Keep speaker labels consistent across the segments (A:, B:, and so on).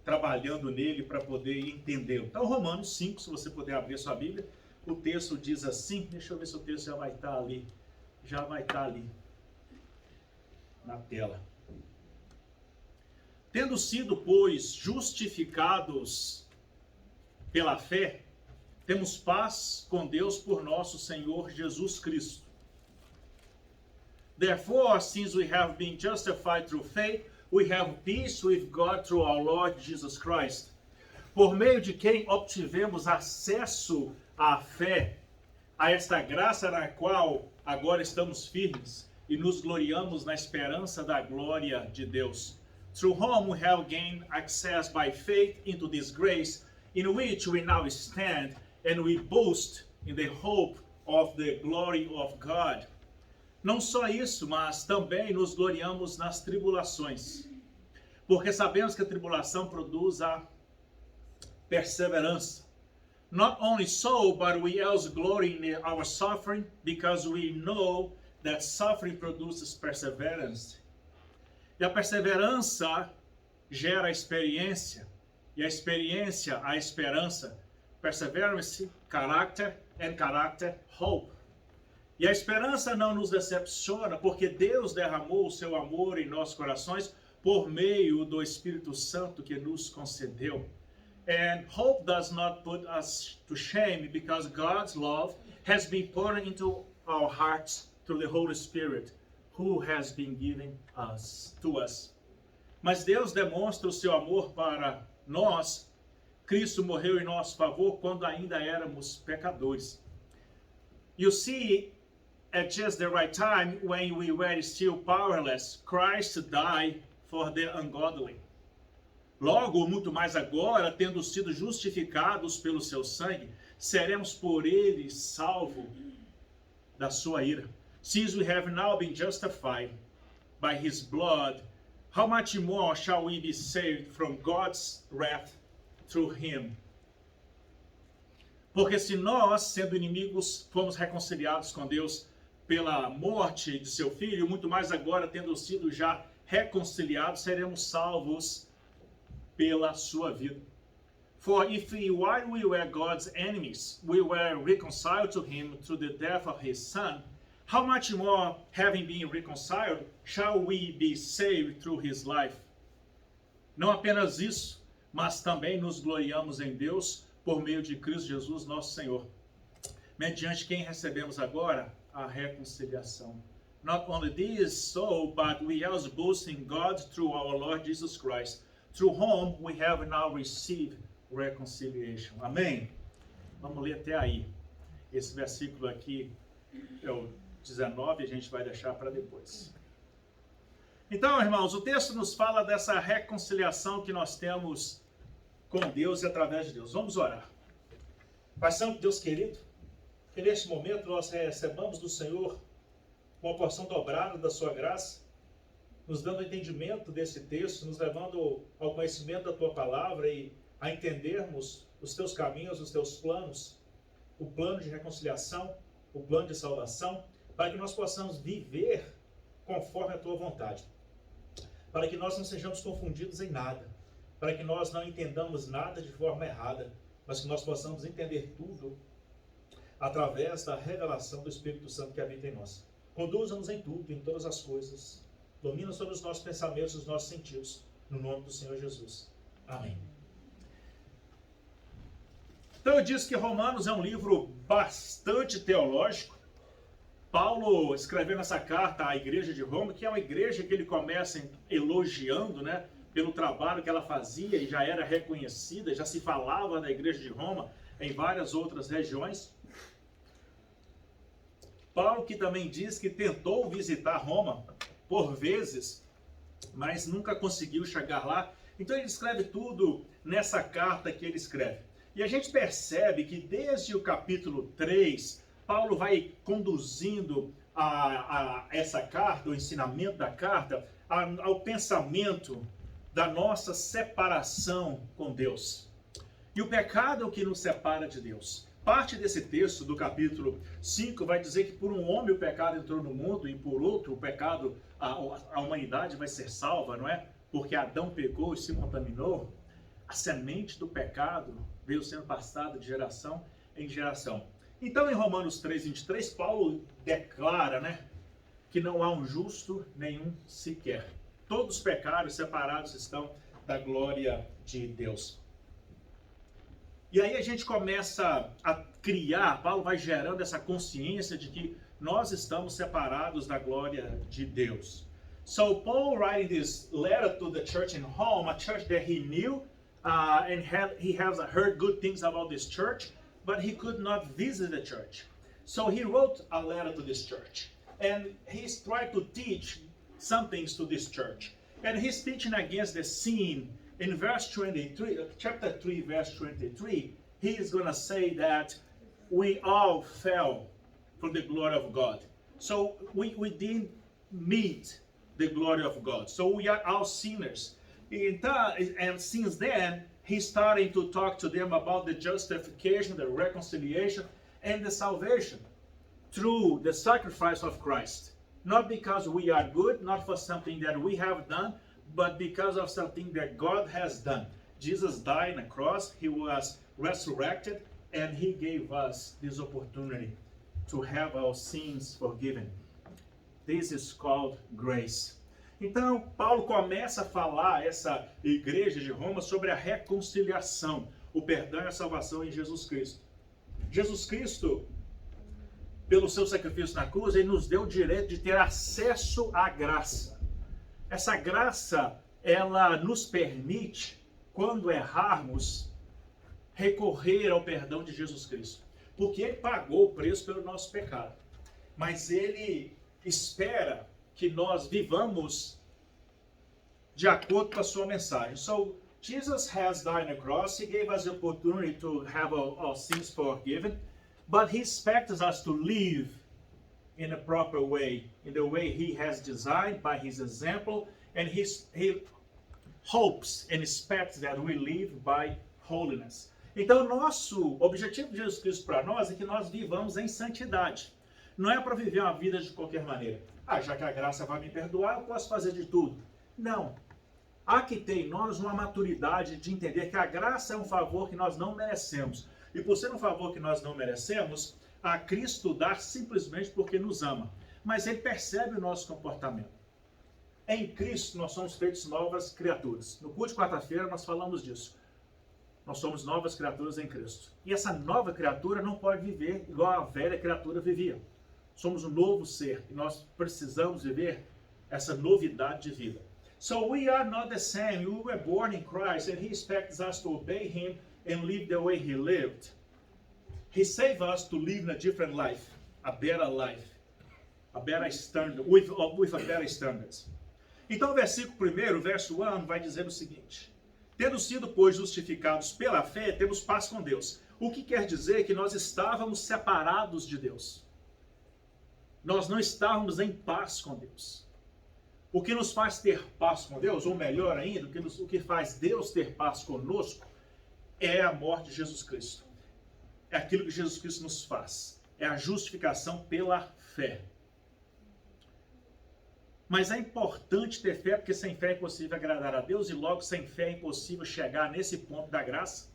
A: trabalhando nele para poder entendê-lo. Então, Romanos 5, se você puder abrir a sua Bíblia, o texto diz assim, deixa eu ver se o texto já vai estar ali na tela. Tendo sido, pois, justificados pela fé, temos paz com Deus por nosso Senhor Jesus Cristo. Therefore, since we have been justified through faith, we have peace with God through our Lord Jesus Christ. Por meio de quem obtivemos acesso à fé, a esta graça na qual agora estamos firmes e nos gloriamos na esperança da glória de Deus. Through whom we have gained access by faith into this grace, in which we now stand, and we boast in the hope of the glory of God. Não só isso, mas também nos gloriamos nas tribulações, porque sabemos que a tribulação produz a perseverança. Not only so, but we also glory in our suffering, because we know that suffering produces perseverance. E a perseverança gera a experiência, e a experiência, a esperança. Perseverance, character, and character, hope. E a esperança não nos decepciona, porque Deus derramou o seu amor em nossos corações por meio do Espírito Santo que nos concedeu. And hope does not put us to shame, because God's love has been poured into our hearts through the Holy Spirit, who has been given to us. Mas Deus demonstra o seu amor para nós. Cristo morreu em nosso favor quando ainda éramos pecadores. You see, at just the right time, when we were still powerless, Christ died for the ungodly. Logo, muito mais agora, tendo sido justificados pelo seu sangue, seremos por ele salvos da sua ira. Since we have now been justified by his blood, how much more shall we be saved from God's wrath through him? Porque se nós, sendo inimigos, fomos reconciliados com Deus pela morte de seu filho, muito mais agora, tendo sido já reconciliados, seremos salvos pela sua vida. For if while we were God's enemies, we were reconciled to him through the death of his son, how much more, having been reconciled, shall we be saved through his life? Não apenas isso, mas também nos gloriamos em Deus por meio de Cristo Jesus, nosso Senhor, mediante quem recebemos agora a reconciliação. Not only this so, but we also boast in God through our Lord Jesus Christ, through whom we have now received reconciliation. Amém? Vamos ler até aí. Esse versículo aqui é o 19, a gente vai deixar para depois. Então, irmãos, o texto nos fala dessa reconciliação que nós temos com Deus e através de Deus. Vamos orar. Pai Santo, Deus querido, que neste momento nós recebamos do Senhor uma porção dobrada da sua graça, nos dando entendimento desse texto, nos levando ao conhecimento da tua palavra e a entendermos os teus caminhos, os teus planos, o plano de reconciliação, o plano de salvação, para que nós possamos viver conforme a tua vontade, para que nós não sejamos confundidos em nada, para que nós não entendamos nada de forma errada, mas que nós possamos entender tudo através da revelação do Espírito Santo que habita em nós. Conduza-nos em tudo, em todas as coisas, domina sobre os nossos pensamentos, os nossos sentidos, no nome do Senhor Jesus. Amém. Então eu disse que Romanos é um livro bastante teológico. Paulo escrevendo essa carta à igreja de Roma, que é uma igreja que ele começa elogiando, né, pelo trabalho que ela fazia e já era reconhecida, já se falava da igreja de Roma em várias outras regiões. Paulo que também diz que tentou visitar Roma por vezes, mas nunca conseguiu chegar lá. Então ele escreve tudo nessa carta que ele escreve. E a gente percebe que desde o capítulo 3, Paulo vai conduzindo essa carta, o ensinamento da carta, ao pensamento da nossa separação com Deus. E o pecado é o que nos separa de Deus. Parte desse texto do capítulo 5 vai dizer que por um homem o pecado entrou no mundo e por outro o pecado, a humanidade vai ser salva, não é? Porque Adão pecou e se contaminou. a semente do pecado veio sendo passada de geração em geração. Então, em Romanos 3:23, Paulo declara, né, que não há um justo nenhum sequer. Todos os pecados separados estão da glória de Deus. E aí a gente começa a criar, Paulo vai gerando essa consciência de que nós estamos separados da glória de Deus. So Paul writing this letter to the church in Rome, a church that he knew, and he has heard good things about this church, but he could not visit the church. So he wrote a letter to this church, and he's trying to teach some things to this church. And he's teaching against the sin. In verse 23, chapter 3, verse 23, he is going to say that we all fell from the glory of God. So we didn't meet the glory of God. So we are all sinners. And since then, he's starting to talk to them about the justification, the reconciliation, and the salvation through the sacrifice of Christ. Not because we are good, not for something that we have done, but because of something that God has done. Jesus died on the cross, he was resurrected, and he gave us this opportunity to have our sins forgiven. This is called grace. Então, Paulo começa a falar a essa igreja de Roma sobre a reconciliação, o perdão e a salvação em Jesus Cristo. Jesus Cristo, pelo seu sacrifício na cruz, ele nos deu o direito de ter acesso à graça. Essa graça, ela nos permite, quando errarmos, recorrer ao perdão de Jesus Cristo. Porque ele pagou o preço pelo nosso pecado. Mas ele espera que nós vivamos de acordo com a sua mensagem. So, Jesus has died on the cross. He gave us the opportunity to have our sins forgiven. But he expects us to live in a proper way, in the way he has designed by his example, and he hopes and expects that we live by holiness. Então, nosso objetivo de Jesus Cristo para nós é que nós vivamos em santidade. Não é para viver uma vida de qualquer maneira. Já que a graça vai me perdoar, eu posso fazer de tudo. Não. Há que ter em nós uma maturidade de entender que a graça é um favor que nós não merecemos. E por ser um favor que nós não merecemos, a Cristo dá simplesmente porque nos ama. Mas ele percebe o nosso comportamento. Em Cristo nós somos feitos novas criaturas. No culto de quarta-feira nós falamos disso. Nós somos novas criaturas em Cristo. E essa nova criatura não pode viver igual a velha criatura vivia. Somos um novo ser e nós precisamos viver essa novidade de vida. So we are not the same. We were born in Christ and he expects us to obey him and live the way he lived. He saved us to live in a different life, a better life, a better standard, with a better standards. Então o versículo 1, verso 1, vai dizer o seguinte: tendo sido, pois, justificados pela fé, temos paz com Deus. O que quer dizer que nós estávamos separados de Deus. Nós não estávamos em paz com Deus. O que nos faz ter paz com Deus, ou melhor ainda, o que faz Deus ter paz conosco, é a morte de Jesus Cristo. É aquilo que Jesus Cristo nos faz. É a justificação pela fé. Mas é importante ter fé, porque sem fé é impossível agradar a Deus, e logo sem fé é impossível chegar nesse ponto da graça.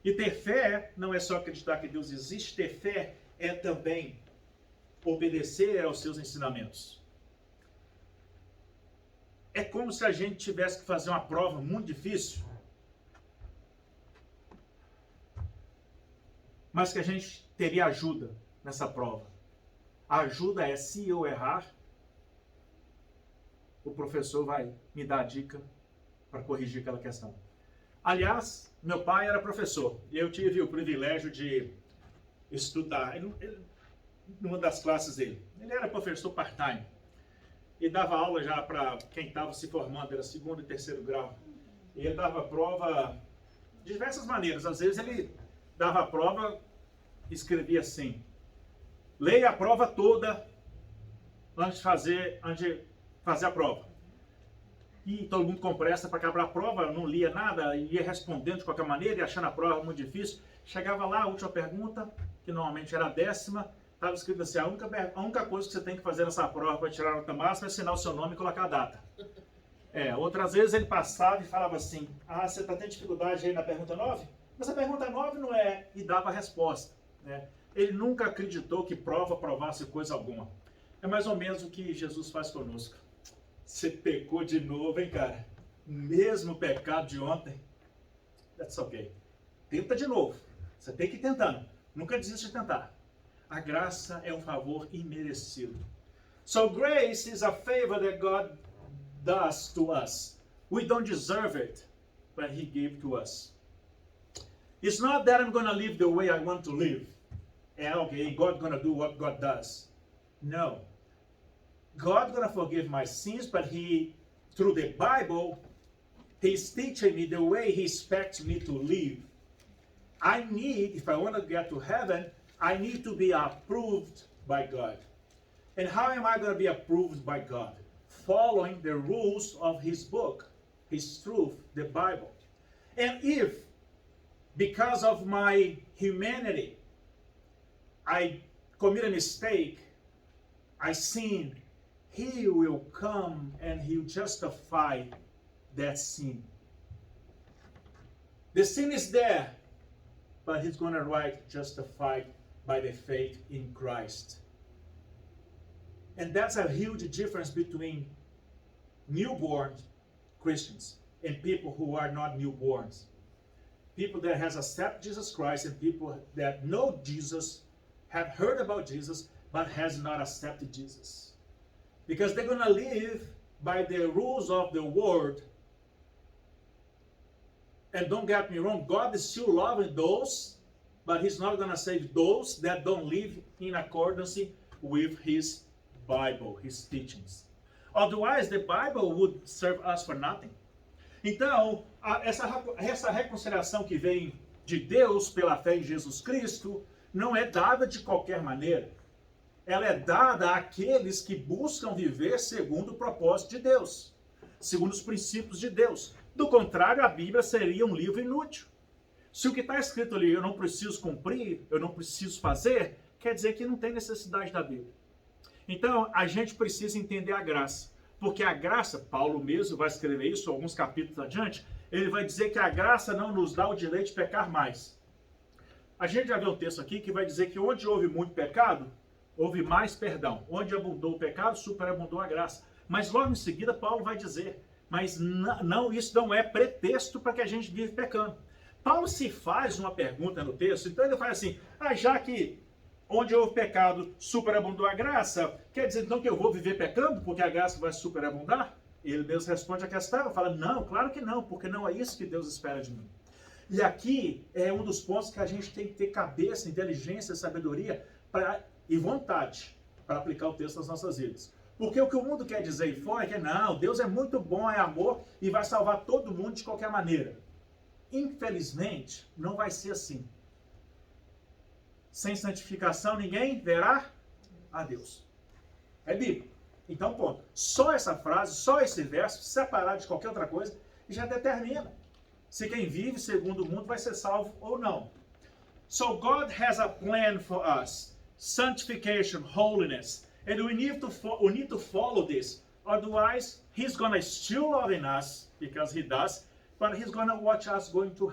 A: E ter fé não é só acreditar que Deus existe, ter fé é também obedecer aos seus ensinamentos. É como se a gente tivesse que fazer uma prova muito difícil, mas que a gente teria ajuda nessa prova. A ajuda é, se eu errar, o professor vai me dar a dica para corrigir aquela questão. Aliás, meu pai era professor e eu tive o privilégio de estudar numa das classes dele. Ele era professor part-time e dava aula já para quem estava se formando, era segundo e terceiro grau. E ele dava prova de diversas maneiras. Às vezes ele dava a prova e escrevia assim: leia a prova toda antes de fazer a prova. E todo mundo com pressa para acabar a prova, não lia nada, ia respondendo de qualquer maneira e achando a prova muito difícil. Chegava lá, a última pergunta, que normalmente era a 10ª, estava escrito assim: a única coisa que você tem que fazer nessa prova para tirar a nota máxima é assinar o seu nome e colocar a data. Outras vezes ele passava e falava assim, você está tendo dificuldade aí na pergunta 9? Mas a pergunta 9 não é, e dava a resposta, né? Ele nunca acreditou que prova provasse coisa alguma. É mais ou menos o que Jesus faz conosco. Você pecou de novo, hein, cara? Mesmo pecado de ontem. That's okay. Tenta de novo. Você tem que ir tentando. Nunca desista de tentar. A graça é um favor imerecido. So grace is a favor that God does to us. We don't deserve it, but He gave to us. It's not that I'm going to live the way I want to live. Okay, God's going to do what God does. No. God's going to forgive my sins, but He, through the Bible, He's teaching me the way He expects me to live. I need, if I want to get to heaven, I need to be approved by God. And how am I going to be approved by God? Following the rules of His book, His truth, the Bible. And if, because of my humanity, I commit a mistake, I sin, He will come and He'll justify that sin. The sin is there, but He's going to write justified by the faith in Christ. And that's a huge difference between newborn Christians and people who are not newborns. People that has accepted Jesus Christ and people that know Jesus, have heard about Jesus, but has not accepted Jesus. Because they're going to live by the rules of the world. And don't get me wrong, God is still loving those, but He's not going to save those that don't live in accordance with His Bible, His teachings. Otherwise, the Bible would serve us for nothing. Então, essa reconciliação que vem de Deus pela fé em Jesus Cristo não é dada de qualquer maneira. Ela é dada àqueles que buscam viver segundo o propósito de Deus, segundo os princípios de Deus. Do contrário, a Bíblia seria um livro inútil. Se o que está escrito ali eu não preciso cumprir, eu não preciso fazer, quer dizer que não tem necessidade da Bíblia. Então, a gente precisa entender a graça. Porque a graça, Paulo mesmo vai escrever isso alguns capítulos adiante, ele vai dizer que a graça não nos dá o direito de pecar mais. A gente já viu um texto aqui que vai dizer que onde houve muito pecado, houve mais perdão. Onde abundou o pecado, superabundou a graça. Mas logo em seguida, Paulo vai dizer, mas não, isso não é pretexto para que a gente vive pecando. Paulo se faz uma pergunta no texto, então ele faz assim, já que onde houve pecado, superabundou a graça, quer dizer então que eu vou viver pecando porque a graça vai superabundar? Ele mesmo responde a questão, fala, não, claro que não, porque não é isso que Deus espera de mim. E aqui é um dos pontos que a gente tem que ter cabeça, inteligência, sabedoria e vontade para aplicar o texto nas nossas vidas. Porque o que o mundo quer dizer aí fora é que não, Deus é muito bom, é amor e vai salvar todo mundo de qualquer maneira. Infelizmente, não vai ser assim. Sem santificação ninguém verá a Deus. É bíblico. Então, ponto. Só essa frase, só esse verso, separado de qualquer outra coisa, já determina se quem vive segundo o mundo vai ser salvo ou não. So God has a plan for us. Sanctification, holiness. And we need to follow this. Otherwise, He's going to still love in us, because He does, but He's going to watch us going to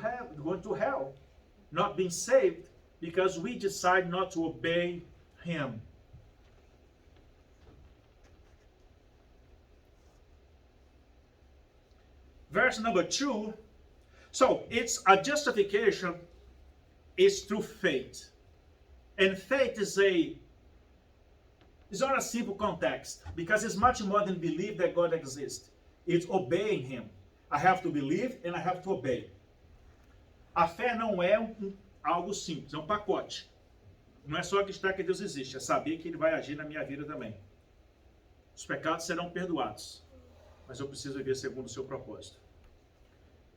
A: hell, not being saved, because we decide not to obey Him. Verse number 2. So, it's a justification is through faith. And faith is not a simple context, because it's much more than believe that God exists. It's obeying Him. I have to believe and I have to obey. A fé não é algo simples, é um pacote. Não é só acreditar que Deus existe, é saber que Ele vai agir na minha vida também. Os pecados serão perdoados, mas eu preciso viver segundo o seu propósito.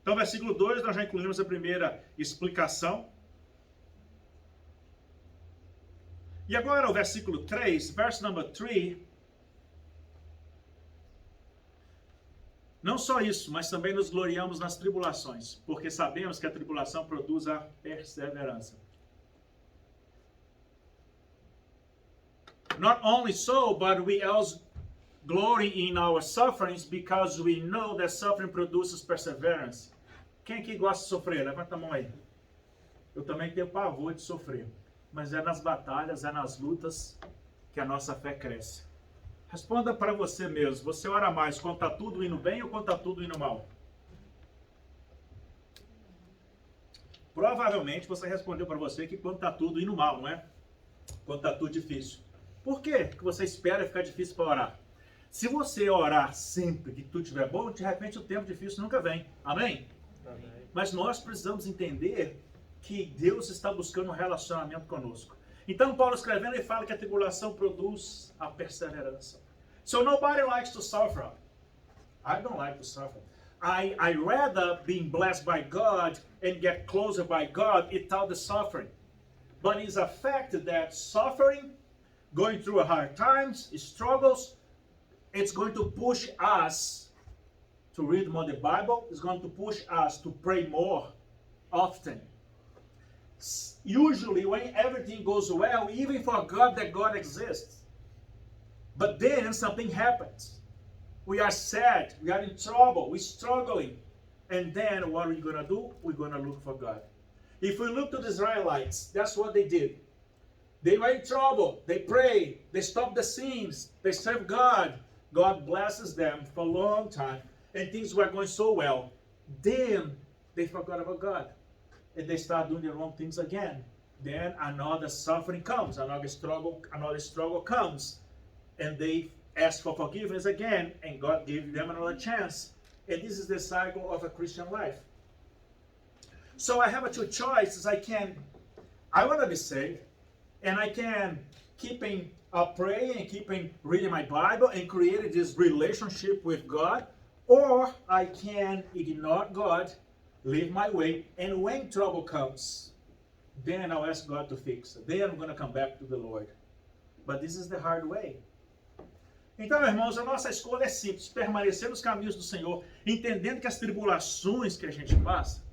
A: Então, versículo 2, nós já incluímos a primeira explicação. E agora o versículo 3, verse number 3. Não só isso, mas também nos gloriamos nas tribulações, porque sabemos que a tribulação produz a perseverança. Not only so, but we glory in our sufferings because we know that suffering produces perseverance. Quem aqui gosta de sofrer? Levanta a mão aí. Eu também tenho pavor de sofrer. Mas é nas batalhas, é nas lutas que a nossa fé cresce. Responda para você mesmo. Você ora mais quando está tudo indo bem ou quando está tudo indo mal? Provavelmente você respondeu para você que quando está tudo indo mal, não é? Quando está tudo difícil. Por que você espera ficar difícil para orar? Se você orar sempre que tudo estiver bom, de repente o tempo difícil nunca vem. Amém? Amém. Mas nós precisamos entender que Deus está buscando um relacionamento conosco. Então Paulo escrevendo, ele fala que a tribulação produz a perseverança. So nobody likes to suffer. I don't like to suffer. I rather being blessed by God and get closer by God without the suffering. But it's a fact that suffering, going through hard times, struggles, it's going to push us to read more the Bible. It's going to push us to pray more often. Usually when everything goes well, we even forgot that God exists. But then something happens. We are sad, we are in trouble, we're struggling. And then what are we going to do? We're going to look for God. If we look to the Israelites, that's what they did. They were in trouble, they prayed, they stopped the sins, they served God. God blesses them for a long time. And things were going so well. Then they forgot about God. And they start doing the wrong things again. Then another suffering comes, another struggle comes. And they ask for forgiveness again, and God gave them another chance. And this is the cycle of a Christian life. So I have two choices. I want to be saved, and I can keep praying and keep reading my Bible and create this relationship with God, or I can ignore God, live my way, and when trouble comes, then I'll ask God to fix it. Then I'm going to come back to the Lord. But this is the hard way. Então, irmãos, a nossa escolha é simples, permanecer nos caminhos do Senhor, entendendo que as tribulações que a gente passa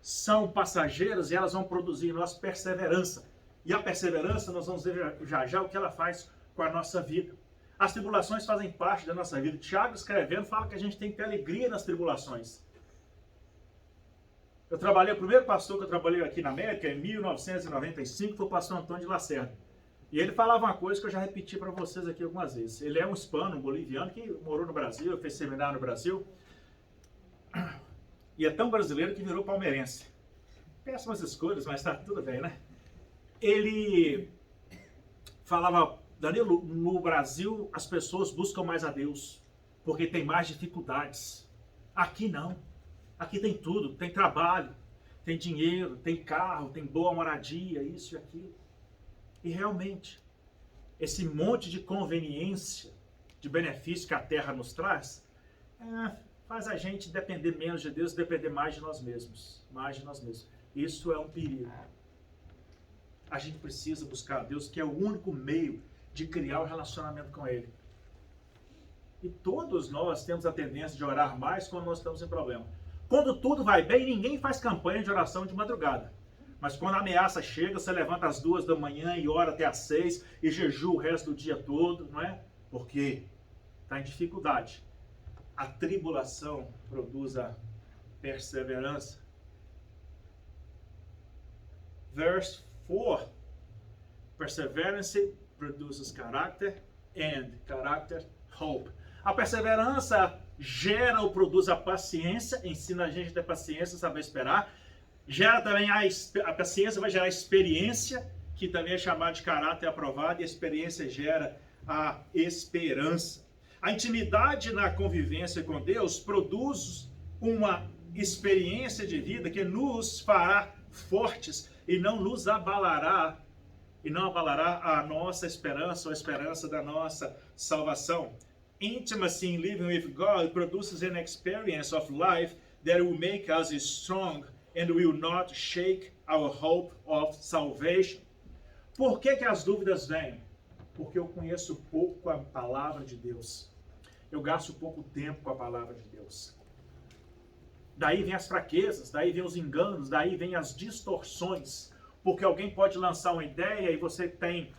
A: são passageiras e elas vão produzir em nós perseverança. E a perseverança, nós vamos ver já o que ela faz com a nossa vida. As tribulações fazem parte da nossa vida. Tiago, escrevendo, fala que a gente tem que ter alegria nas tribulações. O primeiro pastor que eu trabalhei aqui na América, em 1995, foi o pastor Antônio de Lacerda. E ele falava uma coisa que eu já repeti para vocês aqui algumas vezes. Ele é um hispano, um boliviano, que morou no Brasil, fez seminário no Brasil. E é tão brasileiro que virou palmeirense. Péssimas escolhas, mas tá tudo bem, né? Ele falava, Danilo, no Brasil as pessoas buscam mais a Deus, porque tem mais dificuldades. Aqui não. Aqui tem tudo, tem trabalho, tem dinheiro, tem carro, tem boa moradia, isso e aquilo. E realmente, esse monte de conveniência, de benefício que a terra nos traz, faz a gente depender menos de Deus, depender mais de nós mesmos. Isso é um perigo. A gente precisa buscar a Deus, que é o único meio de criar um relacionamento com Ele. E todos nós temos a tendência de orar mais quando nós estamos em problema. Quando tudo vai bem, ninguém faz campanha de oração de madrugada. Mas quando a ameaça chega, você levanta às 2 da manhã e ora até às 6 e jejua o resto do dia todo, não é? Porque está em dificuldade. A tribulação produz a perseverança. Verse 4. Perseverance produces character and character hope. A perseverança gera ou produz a paciência, ensina a gente a ter paciência, saber esperar. Gera também a paciência, vai gerar experiência, que também é chamada de caráter aprovado, e a experiência gera a esperança. A intimidade na convivência com Deus produz uma experiência de vida que nos fará fortes e não nos abalará, a nossa esperança ou a esperança da nossa salvação. Intimacy in living with God produces an experience of life that will make us strong and will not shake our hope of salvation. Por que as dúvidas vêm? Porque eu conheço pouco a palavra de Deus. Eu gasto pouco tempo com a palavra de Deus. Daí vem as fraquezas, daí vem os enganos, daí vem as distorções. Porque alguém pode lançar uma ideia e você tem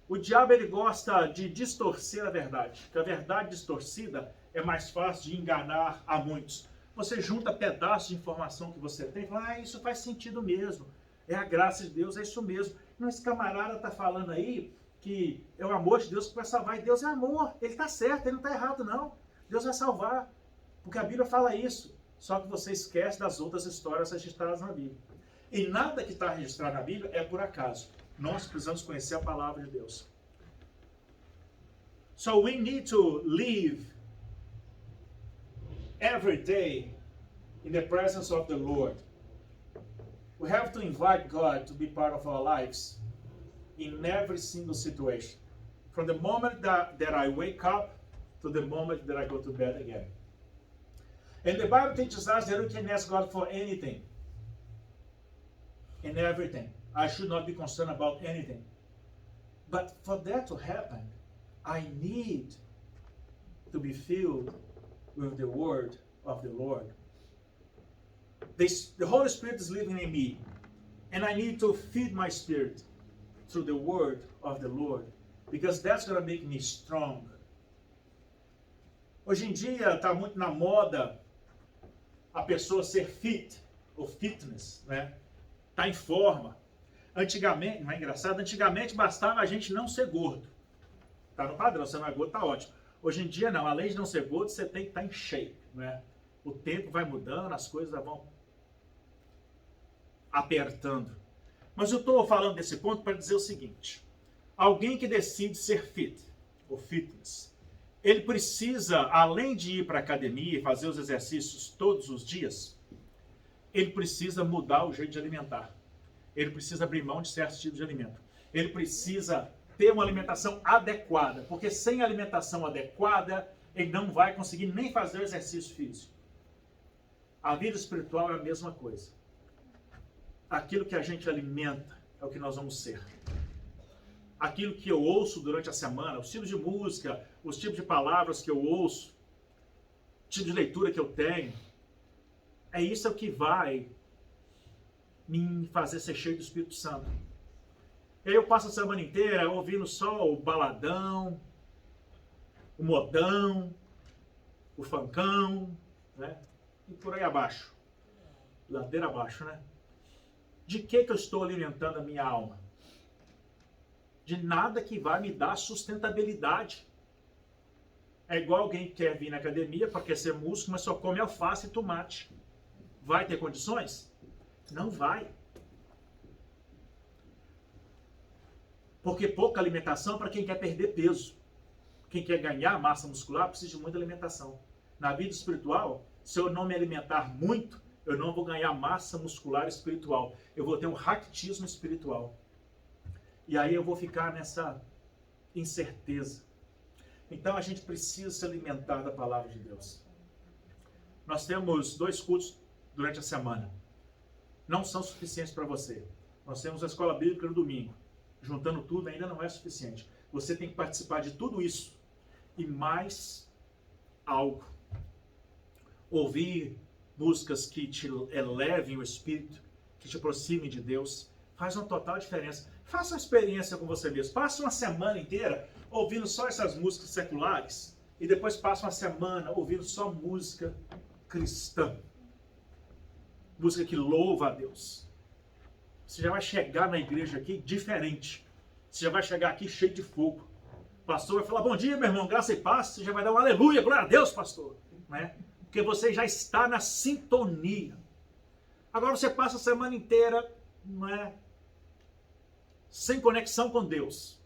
A: O diabo ele gosta de distorcer a verdade, porque a verdade distorcida é mais fácil de enganar a muitos. Você junta pedaços de informação que você tem e fala, isso faz sentido mesmo, é a graça de Deus, é isso mesmo. Não, esse camarada está falando aí que é o amor de Deus que vai salvar, e Deus é amor, ele está certo, ele não está errado não. Deus vai salvar, porque a Bíblia fala isso, só que você esquece das outras histórias registradas na Bíblia. E nada que está registrado na Bíblia é por acaso. Nós precisamos conhecer a palavra de Deus. So we need to live every day in the presence of the Lord. We have to invite God to be part of our lives in every single situation. From the moment that I wake up to the moment that I go to bed again. And the Bible teaches us that we can ask God for anything and everything. I should not be concerned about anything. But for that to happen, I need to be filled with the word of the Lord. The Holy Spirit is living in me, and I need to feed my spirit through the word of the Lord, because that's going to make me strong. Hoje em dia está muito na moda a pessoa ser fit, ou fitness, né? Tá em forma. Antigamente, não é engraçado? Antigamente bastava a gente não ser gordo. Tá no padrão, você não é gordo, tá ótimo. Hoje em dia não, além de não ser gordo, você tem que estar em shape, né? O tempo vai mudando, as coisas vão apertando. Mas eu estou falando desse ponto para dizer o seguinte. Alguém que decide ser fit, ou fitness, ele precisa, além de ir para a academia e fazer os exercícios todos os dias, ele precisa mudar o jeito de alimentar. Ele precisa abrir mão de certos tipos de alimento. Ele precisa ter uma alimentação adequada, porque sem alimentação adequada, ele não vai conseguir nem fazer o exercício físico. A vida espiritual é a mesma coisa. Aquilo que a gente alimenta é o que nós vamos ser. Aquilo que eu ouço durante a semana, os tipos de música, os tipos de palavras que eu ouço, o tipo de leitura que eu tenho, é isso que vai me fazer ser cheio do Espírito Santo. E aí eu passo a semana inteira ouvindo só o baladão, o modão, o funkão, né? E por aí abaixo, ladeira abaixo, né? De que eu estou alimentando a minha alma? De nada que vai me dar sustentabilidade. É igual alguém que quer vir na academia para querer ser músculo, mas só come alface e tomate. Vai ter condições? Não vai. Porque pouca alimentação para quem quer perder peso. Quem quer ganhar massa muscular precisa de muita alimentação. Na vida espiritual, se eu não me alimentar muito, eu não vou ganhar massa muscular espiritual. Eu vou ter um raquitismo espiritual. E aí eu vou ficar nessa incerteza. Então a gente precisa se alimentar da palavra de Deus. Nós temos 2 cultos durante a semana. Não são suficientes para você. Nós temos a escola bíblica no domingo. Juntando tudo ainda não é suficiente. Você tem que participar de tudo isso. E mais algo. Ouvir músicas que te elevem o espírito, que te aproximem de Deus, faz uma total diferença. Faça uma experiência com você mesmo. Passe uma semana inteira ouvindo só essas músicas seculares e depois passe uma semana ouvindo só música cristã. Música que louva a Deus. Você já vai chegar na igreja aqui diferente. Você já vai chegar aqui cheio de fogo. O pastor vai falar, bom dia, meu irmão, graça e paz. Você já vai dar um aleluia, glória a Deus, pastor. Né? Porque você já está na sintonia. Agora você passa a semana inteira, não é, sem conexão com Deus.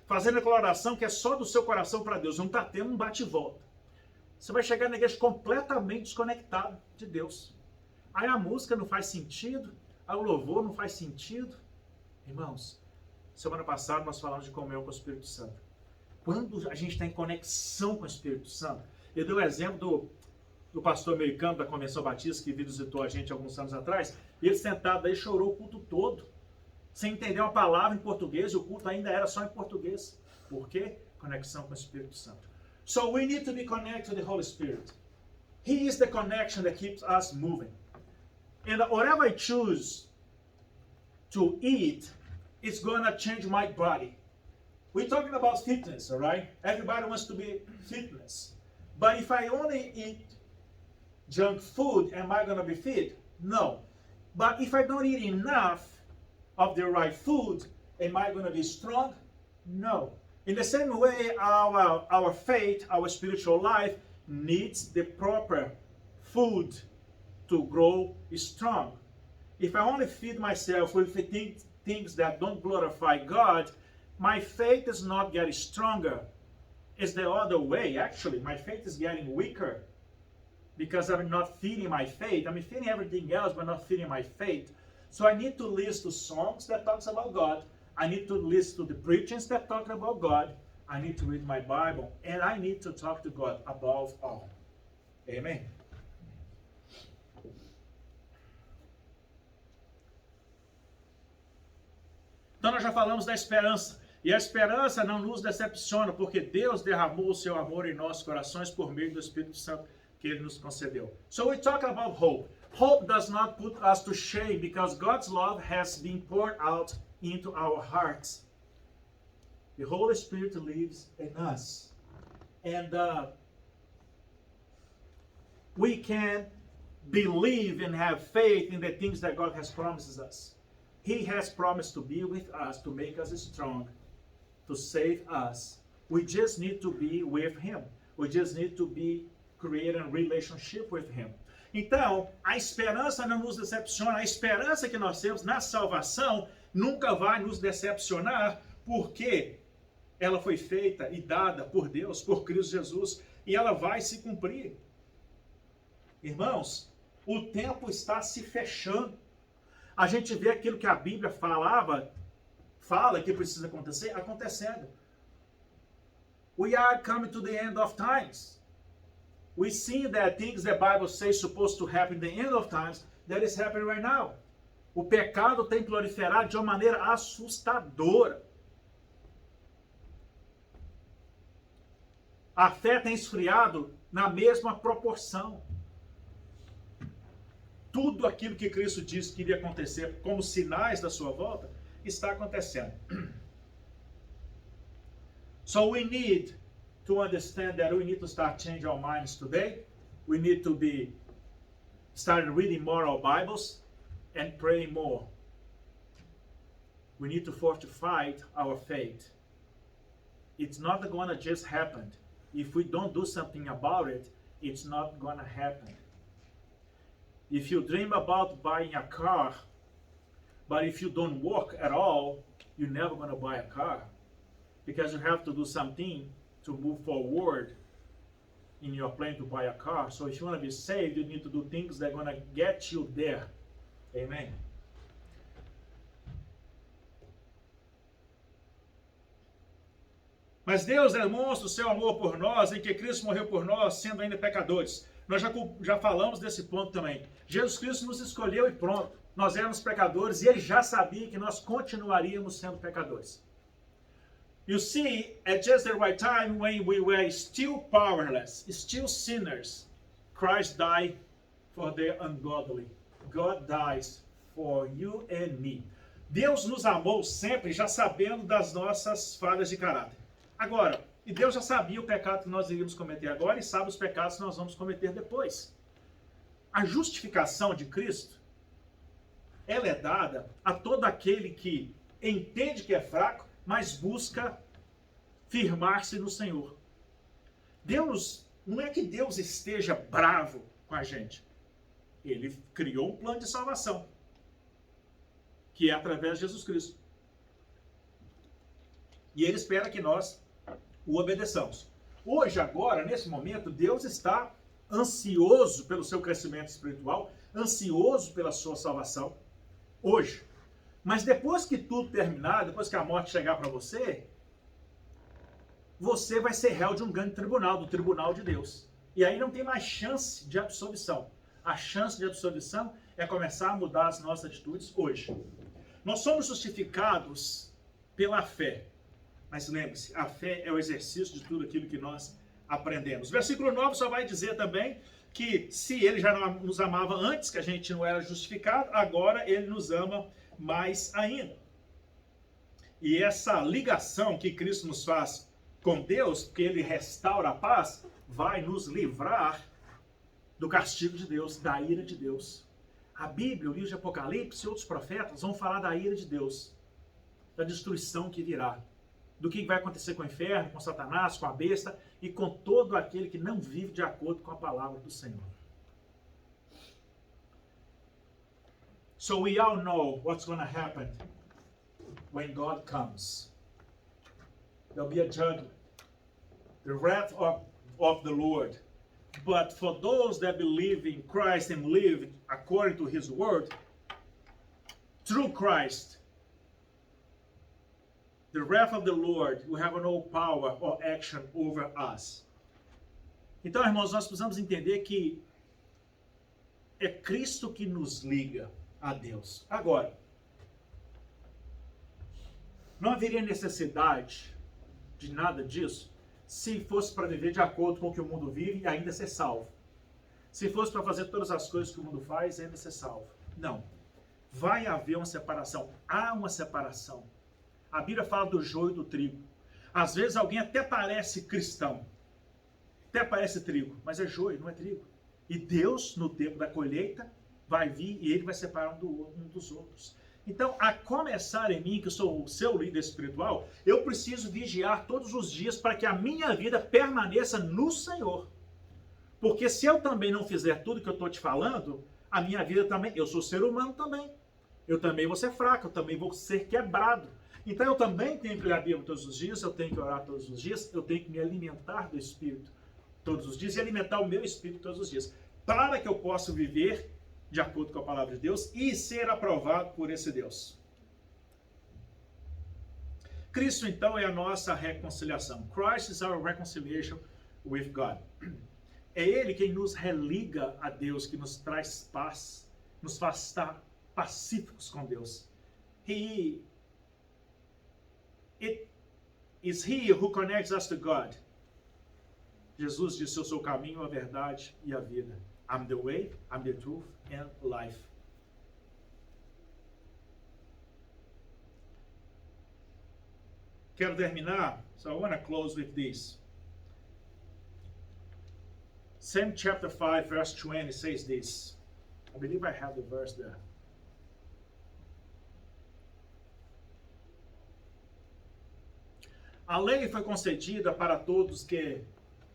A: Fazendo declaração que é só do seu coração para Deus. Não está tendo um bate e volta. Você vai chegar na igreja completamente desconectado de Deus. Aí a música não faz sentido, aí o louvor não faz sentido. Irmãos, semana passada nós falamos de comunhão com o Espírito Santo. Quando a gente está em conexão com o Espírito Santo, eu dei o exemplo do pastor americano da Convenção Batista, que visitou a gente alguns anos atrás, e ele sentado aí chorou o culto todo, sem entender uma palavra em português, e o culto ainda era só em português. Por quê? Conexão com o Espírito Santo. So we need to be connected to the Holy Spirit. He is the connection that keeps us moving. And whatever I choose to eat, it's going to change my body. We're talking about fitness, all right? Everybody wants to be fitness. But if I only eat junk food, am I going to be fit? No. But if I don't eat enough of the right food, am I going to be strong? No. In the same way, our faith, our spiritual life needs the proper food to grow strong. If I only feed myself with things that don't glorify God, my faith is not getting stronger. It's the other way, actually. My faith is getting weaker because I'm not feeding my faith. I'm feeding everything else, but not feeding my faith. So I need to listen to songs that talks about God. I need to listen to the preachings that talk about God. I need to read my Bible. And I need to talk to God above all. Amen. Então nós já falamos da esperança. E a esperança não nos decepciona, porque Deus derramou o seu amor em nossos corações por meio do Espírito Santo que Ele nos concedeu. So we talk about hope. Hope does not put us to shame because God's love has been poured out into our hearts. The Holy Spirit lives in us. And we can believe and have faith in the things that God has promised us. He has promised to be with us, to make us strong, to save us. We just need to be with Him. We just need to be creating a relationship with Him. Então, a esperança não nos decepciona. A esperança que nós temos na salvação nunca vai nos decepcionar, porque ela foi feita e dada por Deus, por Cristo Jesus, e ela vai se cumprir. Irmãos, o tempo está se fechando. A gente vê aquilo que a Bíblia fala que precisa acontecer, acontecendo. We are coming to the end of times. We see that things the Bible says supposed to happen in the end of times, that is happening right now. O pecado tem proliferado de uma maneira assustadora. A fé tem esfriado na mesma proporção. Tudo aquilo que Cristo disse que iria acontecer como sinais da sua volta, está acontecendo. So we need to understand that we need to start changing our minds today. We need to start reading more our Bibles and praying more. We need to fortify our faith. It's not going to just happen. If we don't do something about it, it's not going to happen. If you dream about buying a car, but if you don't work at all, you're never going to buy a car. Because you have to do something to move forward in your plan to buy a car. So if you want to be saved, you need to do things that are going to get you there. Amen. Mas Deus demonstra o seu amor por nós em que Cristo morreu por nós, sendo ainda pecadores. Nós já falamos desse ponto também. Jesus Cristo nos escolheu e pronto. Nós éramos pecadores e Ele já sabia que nós continuaríamos sendo pecadores. You see, at just the right time, when we were still powerless, still sinners, Christ died for the ungodly. God dies for you and me. Deus nos amou sempre, já sabendo das nossas falhas de caráter. Agora, e Deus já sabia o pecado que nós iríamos cometer agora e sabe os pecados que nós vamos cometer depois. A justificação de Cristo, ela é dada a todo aquele que entende que é fraco, mas busca firmar-se no Senhor. Deus, não é que Deus esteja bravo com a gente. Ele criou um plano de salvação, que é através de Jesus Cristo. E Ele espera que nós o obedeçamos. Hoje, agora, nesse momento, Deus está ansioso pelo seu crescimento espiritual, ansioso pela sua salvação, hoje. Mas depois que tudo terminar, depois que a morte chegar para você, você vai ser réu de um grande tribunal, do tribunal de Deus. E aí não tem mais chance de absolvição. A chance de absolvição é começar a mudar as nossas atitudes hoje. Nós somos justificados pela fé. Mas lembre-se, a fé é o exercício de tudo aquilo que nós aprendemos. Versículo 9 só vai dizer também que se Ele já nos amava antes, que a gente não era justificado, agora Ele nos ama mais ainda. E essa ligação que Cristo nos faz com Deus, que ele restaura a paz, vai nos livrar do castigo de Deus, da ira de Deus. A Bíblia, o livro de Apocalipse e outros profetas vão falar da ira de Deus, da destruição que virá, do que vai acontecer com o inferno, com Satanás, com a besta e com todo aquele que não vive de acordo com a palavra do Senhor. So we all know what's going to happen when God comes. There'll be a judgment, the wrath of the Lord. But for those that believe in Christ and live according to His word, through Christ, the wrath of the Lord will have no power or action over us. Então, irmãos, nós precisamos entender que é Cristo que nos liga a Deus. Agora, não haveria necessidade de nada disso se fosse para viver de acordo com o que o mundo vive e ainda ser salvo. Se fosse para fazer todas as coisas que o mundo faz e ainda ser salvo. Não. Vai haver uma separação. Há uma separação. A Bíblia fala do joio e do trigo. Às vezes alguém até parece cristão. Até parece trigo, mas é joio, não é trigo. E Deus, no tempo da colheita, vai vir e Ele vai separar um dos outros. Então, a começar em mim, que sou o seu líder espiritual, eu preciso vigiar todos os dias para que a minha vida permaneça no Senhor. Porque se eu também não fizer tudo que eu estou te falando, a minha vida também, eu sou ser humano também. Eu também vou ser fraco, eu também vou ser quebrado. Então eu também tenho que ler a Bíblia todos os dias, eu tenho que orar todos os dias, eu tenho que me alimentar do Espírito todos os dias e alimentar o meu Espírito todos os dias. Para que eu possa viver de acordo com a palavra de Deus e ser aprovado por esse Deus. Cristo, então, é a nossa reconciliação. Christ is our reconciliation with God. É Ele quem nos religa a Deus, que nos traz paz, nos faz estar pacíficos com Deus. It is He who connects us to God. Jesus disse, eu sou o caminho, a verdade e a vida. I'm the way, I'm the truth and life. Quero terminar, so I want to close with this. Same chapter 5, verse 20 says this. I believe I have the verse there. A lei foi concedida para todos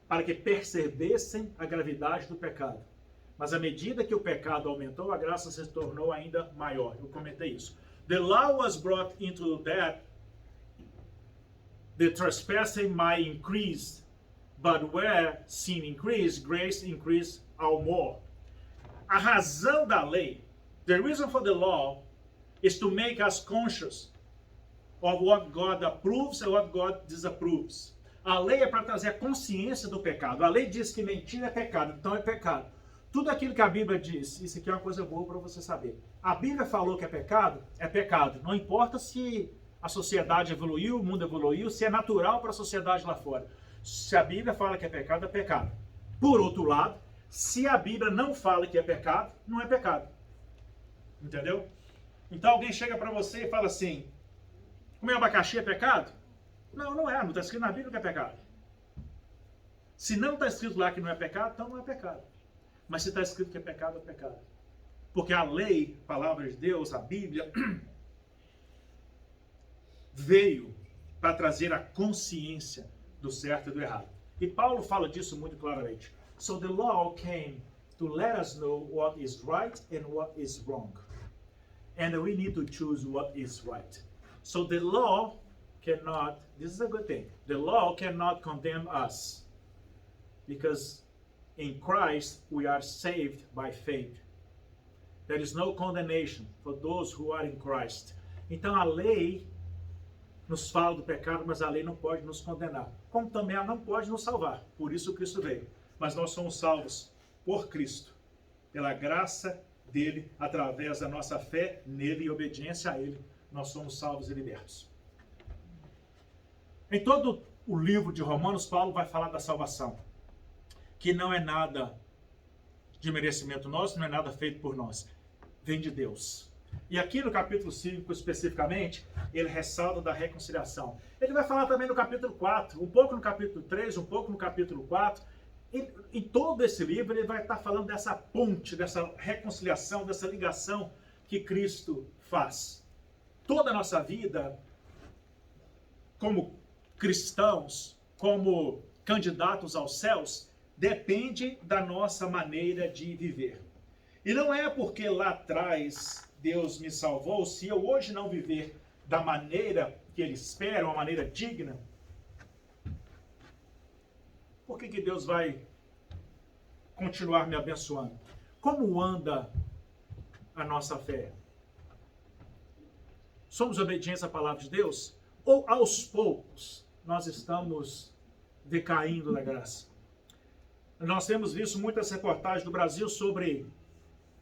A: para que percebessem a gravidade do pecado. Mas à medida que o pecado aumentou, a graça se tornou ainda maior. Eu comentei isso. The law was brought into that the trespassing might increase, but where sin increased, grace increased all more. A razão da lei, the reason for the law, is to make us conscious of what God approves and what God disapproves. A lei é para trazer a consciência do pecado. A lei diz que mentira é pecado, então é pecado. Tudo aquilo que a Bíblia diz, isso aqui é uma coisa boa para você saber. A Bíblia falou que é pecado. Não importa se a sociedade evoluiu, o mundo evoluiu, se é natural para a sociedade lá fora. Se a Bíblia fala que é pecado, é pecado. Por outro lado, se a Bíblia não fala que é pecado, não é pecado. Entendeu? Então alguém chega para você e fala assim, comer abacaxi é pecado? Não, não é. Não está escrito na Bíblia que é pecado. Se não está escrito lá que não é pecado, então não é pecado. Mas se está escrito que é pecado, é pecado. Porque a lei, a palavra de Deus, a Bíblia, veio para trazer a consciência do certo e do errado. E Paulo fala disso muito claramente. So the law came to let us know what is right and what is wrong. And we need to choose what is right. So the law cannot, this is a good thing, the law cannot condemn us. Because in Christ, we are saved by faith. There is no condemnation for those who are in Christ. Então a lei nos fala do pecado, mas a lei não pode nos condenar. Como também ela não pode nos salvar. Por isso Cristo veio. Mas nós somos salvos por Cristo. Pela graça dele, através da nossa fé nele e obediência a ele, nós somos salvos e libertos. Em todo o livro de Romanos, Paulo vai falar da salvação. Que não é nada de merecimento nosso, não é nada feito por nós. Vem de Deus. E aqui no capítulo 5, especificamente, ele ressalta da reconciliação. Ele vai falar também no capítulo 4, um pouco no capítulo 3, um pouco no capítulo 4. Em todo esse livro, ele vai estar falando dessa ponte, dessa reconciliação, dessa ligação que Cristo faz. Toda a nossa vida, como cristãos, como candidatos aos céus, depende da nossa maneira de viver. E não é porque lá atrás Deus me salvou, se eu hoje não viver da maneira que Ele espera, uma maneira digna, por que Deus vai continuar me abençoando? Como anda a nossa fé? Somos obedientes à palavra de Deus? Ou aos poucos nós estamos decaindo da graça? Nós temos visto muitas reportagens do Brasil sobre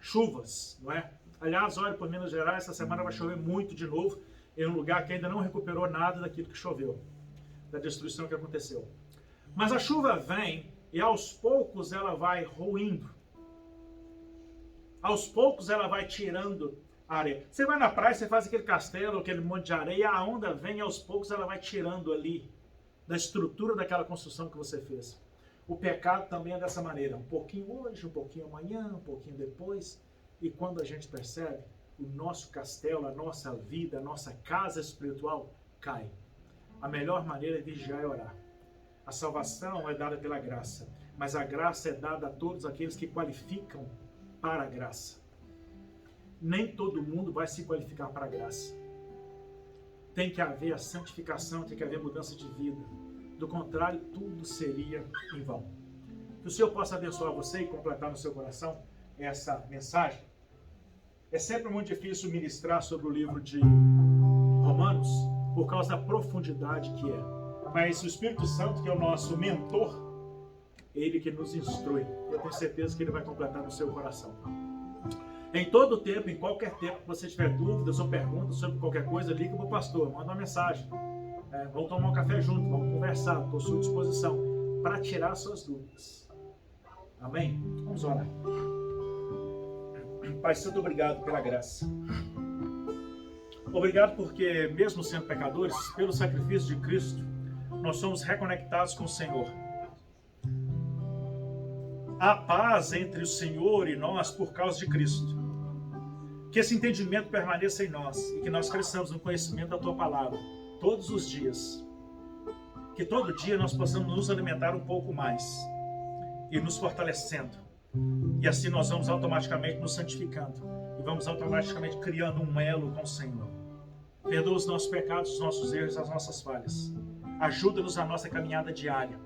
A: chuvas, não é? Aliás, olha, por Minas Gerais, essa semana vai chover muito de novo, em um lugar que ainda não recuperou nada daquilo que choveu, da destruição que aconteceu. Mas a chuva vem e aos poucos ela vai ruindo. Aos poucos ela vai tirando a areia. Você vai na praia, você faz aquele castelo, aquele monte de areia, a onda vem e aos poucos ela vai tirando ali da estrutura daquela construção que você fez. O pecado também é dessa maneira, um pouquinho hoje, um pouquinho amanhã, um pouquinho depois. E quando a gente percebe, o nosso castelo, a nossa vida, a nossa casa espiritual cai. A melhor maneira é vigiar e orar. A salvação é dada pela graça, mas a graça é dada a todos aqueles que qualificam para a graça. Nem todo mundo vai se qualificar para a graça. Tem que haver a santificação, tem que haver mudança de vida. Do contrário, tudo seria em vão. Que o Senhor possa abençoar você e completar no seu coração essa mensagem. É sempre muito difícil ministrar sobre o livro de Romanos por causa da profundidade que é. Mas o Espírito Santo, que é o nosso mentor, ele que nos instrui. Eu tenho certeza que ele vai completar no seu coração. Em todo tempo, em qualquer tempo que você tiver dúvidas ou perguntas sobre qualquer coisa, liga para o pastor, manda uma mensagem. Vamos tomar um café junto, vamos conversar, estou à sua disposição para tirar suas dúvidas. Amém? Vamos orar. Pai Santo, obrigado pela graça. Obrigado porque, mesmo sendo pecadores, pelo sacrifício de Cristo, nós somos reconectados com o Senhor. Há paz entre o Senhor e nós por causa de Cristo. Que esse entendimento permaneça em nós e que nós cresçamos no conhecimento da Tua Palavra todos os dias. Que todo dia nós possamos nos alimentar um pouco mais e nos fortalecendo. E assim nós vamos automaticamente nos santificando e vamos automaticamente criando um elo com o Senhor. Perdoa os nossos pecados, os nossos erros, as nossas falhas. Ajuda-nos na nossa caminhada diária.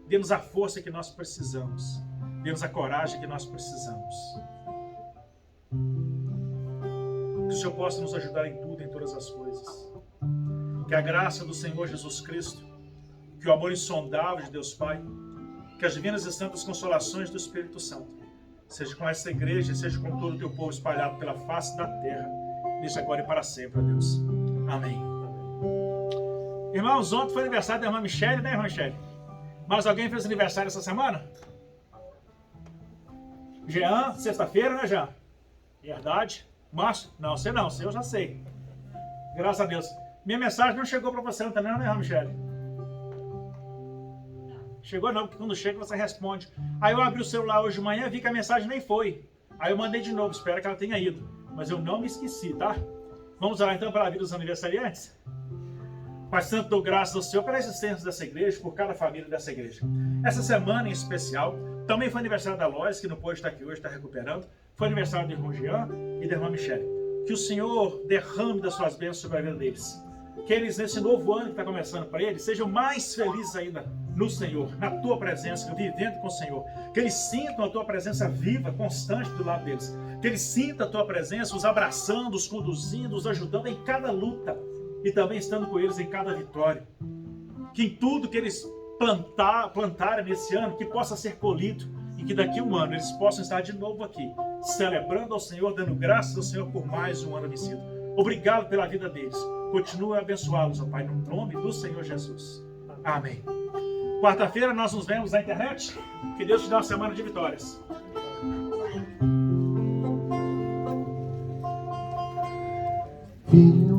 A: Dê-nos a força que nós precisamos. Dê-nos a coragem que nós precisamos. Que o Senhor possa nos ajudar em tudo, em todas as coisas. Que a graça do Senhor Jesus Cristo, que o amor insondável de Deus Pai, que as divinas e santas consolações do Espírito Santo, seja com essa igreja, seja com todo o teu povo espalhado pela face da terra, nisso agora e para sempre, ó Deus. Amém. Irmãos, ontem foi aniversário da irmã Michele, né, irmã Michele? Mas alguém fez aniversário essa semana? Jean, sexta-feira, né, Jean? Verdade. Márcio? Não, você não, você eu já sei. Graças a Deus. Minha mensagem não chegou para você também, não, né, irmã Michele? Chegou não, porque quando chega você responde. Aí eu abri o celular hoje de manhã e vi que a mensagem nem foi. Aí eu mandei de novo, espero que ela tenha ido. Mas eu não me esqueci, tá? Vamos orar então pela vida dos aniversariantes? Pai Santo, dou graças ao Senhor pela existência dessa igreja, por cada família dessa igreja. Essa semana em especial, também foi aniversário da Lois, que não pôde estar aqui hoje, está recuperando. Foi aniversário do irmão Jean e da irmã Michele. Que o Senhor derrame das suas bênçãos sobre a vida deles. Que eles, nesse novo ano que está começando para eles, sejam mais felizes ainda no Senhor, na Tua presença, vivendo com o Senhor. Que eles sintam a Tua presença viva, constante do lado deles. Que eles sintam a Tua presença, os abraçando, os conduzindo, os ajudando em cada luta. E também estando com eles em cada vitória. Que em tudo que eles plantarem nesse ano, que possa ser colhido. E que daqui a um ano eles possam estar de novo aqui, celebrando ao Senhor, dando graças ao Senhor por mais um ano vencido. Obrigado pela vida deles. Continua a abençoá-los, ó Pai, no nome do Senhor Jesus. Amém. Quarta-feira nós nos vemos na internet. Que Deus te dê uma semana de vitórias.
B: Filho